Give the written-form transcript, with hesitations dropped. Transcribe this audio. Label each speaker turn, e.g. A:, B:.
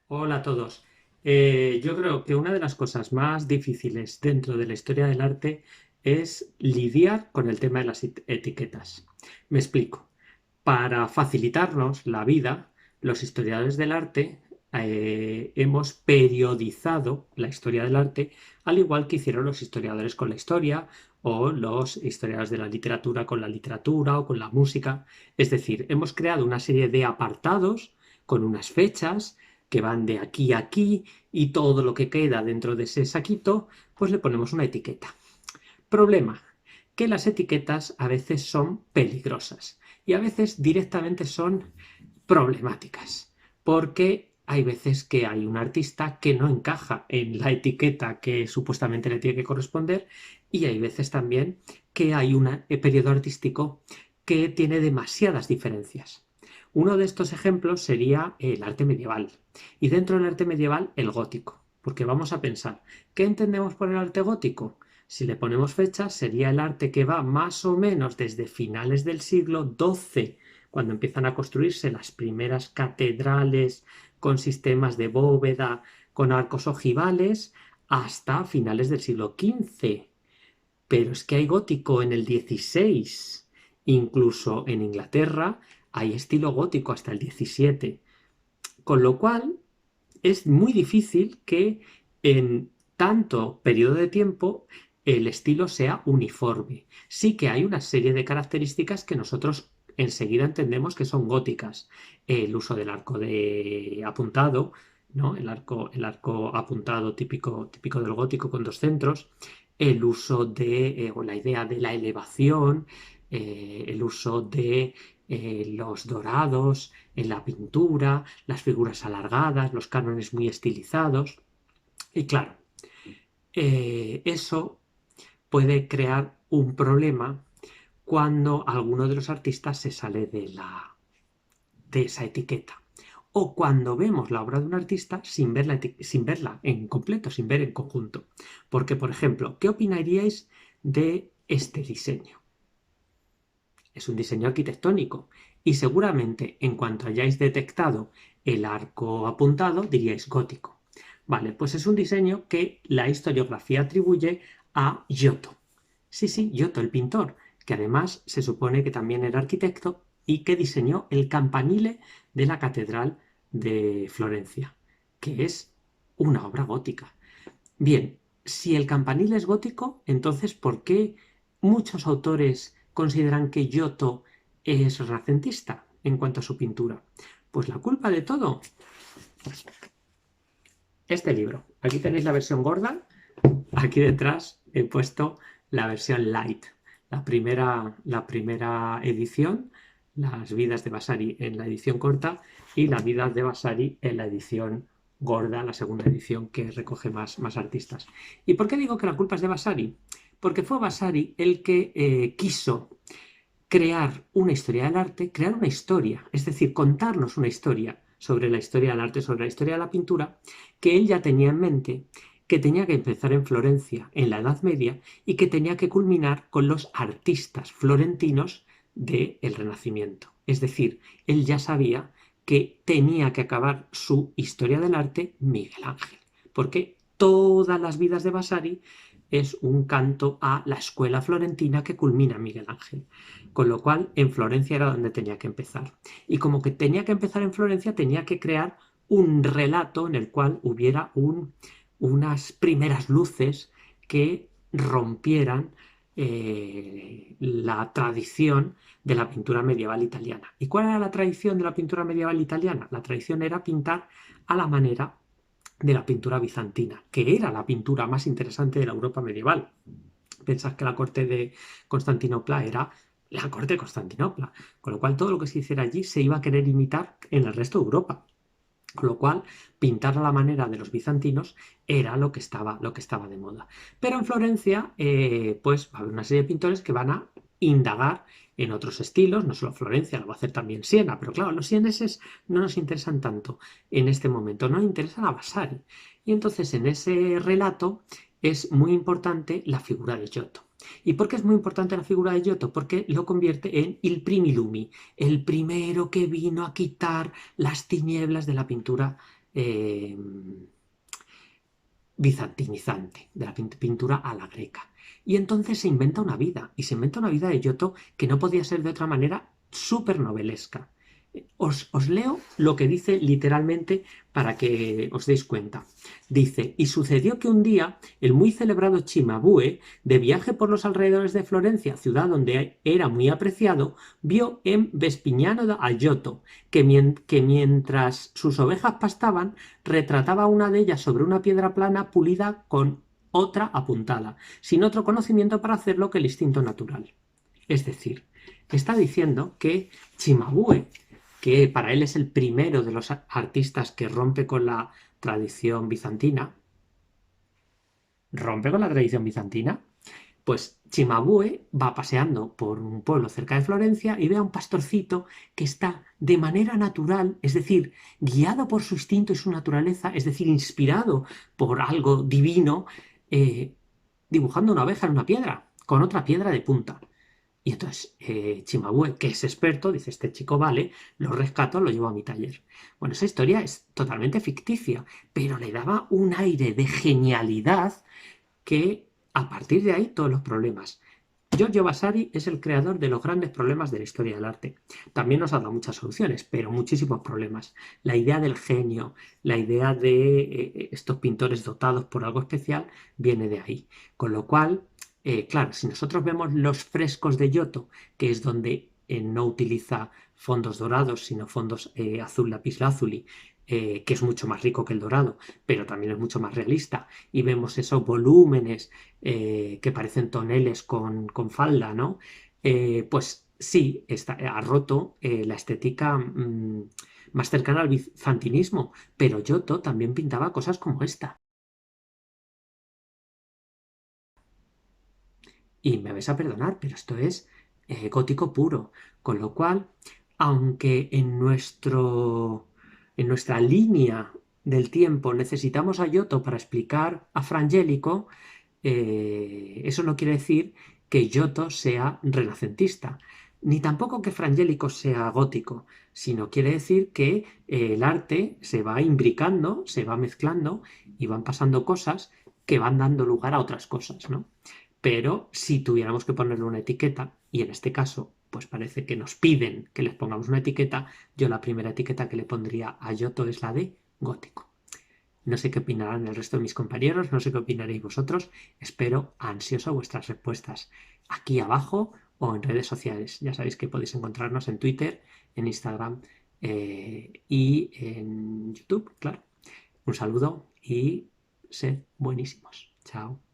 A: Hola a todos. Yo creo que una de las cosas más difíciles dentro de la historia del arte es lidiar con el tema de las etiquetas. Me explico. Para facilitarnos la vida, los historiadores del arte hemos periodizado la historia del arte, al igual que hicieron los historiadores con la historia o los historiadores de la literatura con la literatura o con la música. Es decir, hemos creado una serie de apartados con unas fechas que van de aquí a aquí y todo lo que queda dentro de ese saquito, pues le ponemos una etiqueta. Problema, que las etiquetas a veces son peligrosas y a veces directamente son problemáticas, porque hay veces que hay un artista que no encaja en la etiqueta que supuestamente le tiene que corresponder y hay veces también que hay un periodo artístico que tiene demasiadas diferencias. Uno de estos ejemplos sería el arte medieval y dentro del arte medieval el gótico, porque vamos a pensar, ¿qué entendemos por el arte gótico? Si le ponemos fechas, sería el arte que va más o menos desde finales del siglo XII, cuando empiezan a construirse las primeras catedrales con sistemas de bóveda, con arcos ojivales, hasta finales del siglo XV. Pero es que hay gótico en el XVI. Incluso en Inglaterra hay estilo gótico hasta el XVII. Con lo cual es muy difícil que en tanto periodo de tiempo el estilo sea uniforme. Sí que hay una serie de características que nosotros enseguida entendemos que son góticas. El uso del arco de apuntado, ¿no? El arco apuntado típico del gótico con dos centros, el uso de, o la idea de la elevación, el uso de los dorados en la pintura, las figuras alargadas, los cánones muy estilizados. Y claro, eso puede crear un problema cuando alguno de los artistas se sale de esa etiqueta. O cuando vemos la obra de un artista sin verla en completo, sin ver en conjunto. Porque, por ejemplo, ¿qué opinaríais de este diseño? Es un diseño arquitectónico y seguramente en cuanto hayáis detectado el arco apuntado diríais gótico. Vale, pues es un diseño que la historiografía atribuye a Giotto. Sí, sí, Giotto, el pintor, que además se supone que también era arquitecto y que diseñó el campanile de la Catedral de Florencia, que es una obra gótica. Bien, si el campanil es gótico, entonces ¿por qué muchos autores consideran que Giotto es renacentista en cuanto a su pintura? Pues la culpa de todo, este libro. Aquí tenéis la versión gorda, aquí detrás he puesto la versión light, la primera edición, las vidas de Vasari en la edición corta y las vidas de Vasari en la edición gorda, la segunda edición que recoge más artistas. ¿Y por qué digo que la culpa es de Vasari? Porque fue Vasari el que quiso crear una historia del arte, crear una historia, es decir, contarnos una historia sobre la historia del arte, sobre la historia de la pintura, que él ya tenía en mente, que tenía que empezar en Florencia en la Edad Media y que tenía que culminar con los artistas florentinos del Renacimiento. Es decir, él ya sabía que tenía que acabar su historia del arte Miguel Ángel, porque todas las vidas de Vasari es un canto a la escuela florentina que culmina Miguel Ángel. Con lo cual, en Florencia era donde tenía que empezar. Y como que tenía que empezar en Florencia, tenía que crear un relato en el cual hubiera unas primeras luces que rompieran la tradición de la pintura medieval italiana. ¿Y cuál era la tradición de la pintura medieval italiana? La tradición era pintar a la manera de la pintura bizantina, que era la pintura más interesante de la Europa medieval. Pensad que la corte de Constantinopla era la corte de Constantinopla, con lo cual todo lo que se hiciera allí se iba a querer imitar en el resto de Europa. Con lo cual, pintar a la manera de los bizantinos era lo que estaba de moda. Pero en Florencia, pues va a haber una serie de pintores que van a indagar en otros estilos, no solo Florencia, lo va a hacer también Siena, pero claro, los sieneses no nos interesan tanto en este momento, nos interesan a Vasari. Y entonces en ese relato es muy importante la figura de Giotto. ¿Y por qué es muy importante la figura de Giotto? Porque lo convierte en il primi lumi, el primero que vino a quitar las tinieblas de la pintura eh, bizantinizante, de la pintura a la greca. Y entonces se inventa una vida, y se inventa una vida de Giotto que no podía ser de otra manera súper novelesca. Os leo lo que dice literalmente para que os deis cuenta. Dice, y sucedió que un día el muy celebrado Cimabue, de viaje por los alrededores de Florencia, ciudad donde era muy apreciado, vio en Vespignano a Giotto, que mientras sus ovejas pastaban, retrataba una de ellas sobre una piedra plana pulida con otra apuntada, sin otro conocimiento para hacerlo que el instinto natural. Es decir, está diciendo que Cimabue, que para él es el primero de los artistas que rompe con la tradición bizantina, pues Cimabue va paseando por un pueblo cerca de Florencia y ve a un pastorcito que está de manera natural, es decir, guiado por su instinto y su naturaleza, es decir, inspirado por algo divino, eh, dibujando una oveja en una piedra, con otra piedra de punta. Y entonces Cimabue, que es experto, dice, este chico vale, lo rescato, lo llevo a mi taller. Bueno, esa historia es totalmente ficticia, pero le daba un aire de genialidad que a partir de ahí todos los problemas. Giorgio Vasari es el creador de los grandes problemas de la historia del arte. También nos ha dado muchas soluciones, pero muchísimos problemas. La idea del genio, la idea de estos pintores dotados por algo especial, viene de ahí. Con lo cual, claro, si nosotros vemos los frescos de Giotto, que es donde no utiliza fondos dorados, sino fondos azul lapislázuli, que es mucho más rico que el dorado, pero también es mucho más realista, y vemos esos volúmenes que parecen toneles con falda, ¿no? Pues sí, ha roto la estética más cercana al bizantinismo, pero Giotto también pintaba cosas como esta. Y me vais a perdonar, pero esto es gótico puro. Con lo cual, aunque en nuestra línea del tiempo necesitamos a Giotto para explicar a Frangélico, eso no quiere decir que Giotto sea renacentista, ni tampoco que Frangélico sea gótico, sino quiere decir que el arte se va imbricando, se va mezclando y van pasando cosas que van dando lugar a otras cosas, ¿no? Pero si tuviéramos que ponerle una etiqueta, y en este caso, pues parece que nos piden que les pongamos una etiqueta, yo la primera etiqueta que le pondría a Giotto es la de gótico. No sé qué opinarán el resto de mis compañeros, no sé qué opinaréis vosotros. Espero ansioso vuestras respuestas aquí abajo o en redes sociales. Ya sabéis que podéis encontrarnos en Twitter, en Instagram y en YouTube, claro. Un saludo y sed buenísimos. Chao.